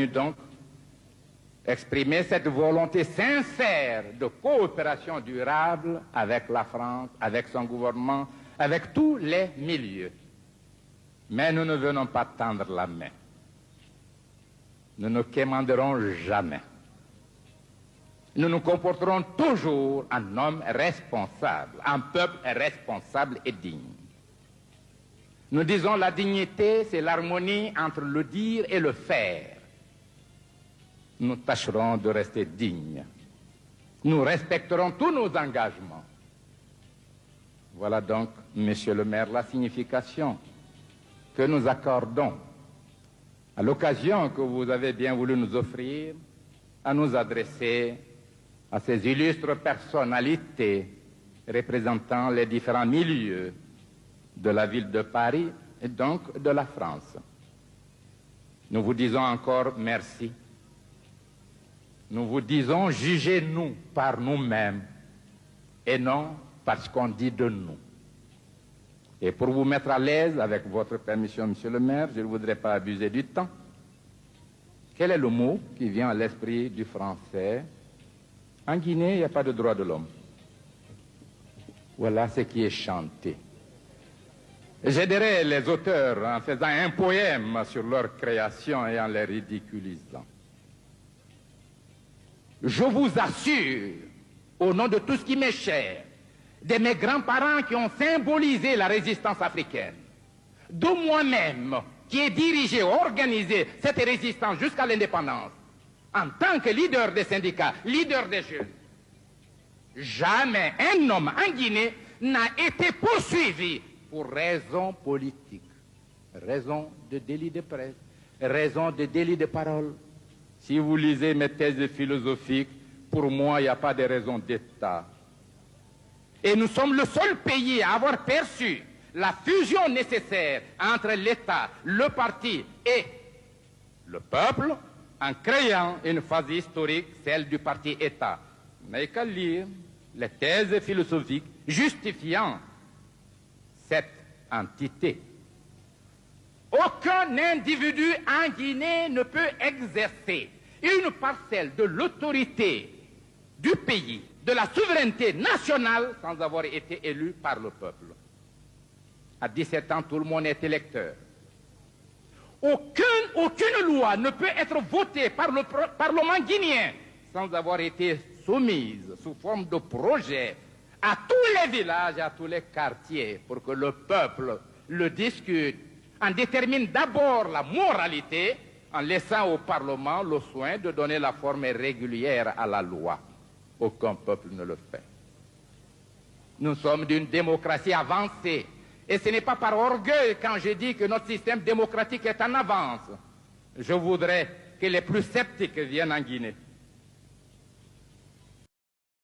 Donc, exprimer cette volonté sincère de coopération durable avec la France, avec son gouvernement, avec tous les milieux. Mais nous ne venons pas tendre la main. Nous ne quémanderons jamais. Nous nous comporterons toujours en homme responsable, en peuple responsable et digne. Nous disons la dignité, c'est l'harmonie entre le dire et le faire. Nous tâcherons de rester dignes. Nous respecterons tous nos engagements. Voilà donc, Monsieur le maire, la signification que nous accordons à l'occasion que vous avez bien voulu nous offrir à nous adresser à ces illustres personnalités représentant les différents milieux de la ville de Paris et donc de la France. Nous vous disons encore merci. Nous vous disons, jugez-nous par nous-mêmes et non parce qu'on dit de nous. Et pour vous mettre à l'aise, avec votre permission, Monsieur le maire, je ne voudrais pas abuser du temps. Quel est le mot qui vient à l'esprit du français? En Guinée, il n'y a pas de droit de l'homme. Voilà ce qui est chanté. J'aiderai les auteurs en faisant un poème sur leur création et en les ridiculisant. Je vous assure, au nom de tout ce qui m'est cher, de mes grands-parents qui ont symbolisé la résistance africaine, de moi-même qui ai dirigé, organisé cette résistance jusqu'à l'indépendance, en tant que leader des syndicats, leader des jeunes, jamais un homme en Guinée n'a été poursuivi pour raison politique, raison de délit de presse, raison de délit de parole. Si vous lisez mes thèses philosophiques, pour moi, il n'y a pas de raison d'État. Et nous sommes le seul pays à avoir perçu la fusion nécessaire entre l'État, le parti et le peuple en créant une phase historique, celle du parti État. Vous n'avez qu'à lire les thèses philosophiques justifiant cette entité. Aucun individu en Guinée ne peut exercer une parcelle de l'autorité du pays, de la souveraineté nationale, sans avoir été élu par le peuple. À 17 ans, tout le monde est électeur. Aucune loi ne peut être votée par le Parlement guinéen sans avoir été soumise sous forme de projet à tous les villages, à tous les quartiers, pour que le peuple le discute, en détermine d'abord la moralité, en laissant au Parlement le soin de donner la forme régulière à la loi. Aucun peuple ne le fait. Nous sommes d'une démocratie avancée. Et ce n'est pas par orgueil quand je dis que notre système démocratique est en avance. Je voudrais que les plus sceptiques viennent en Guinée.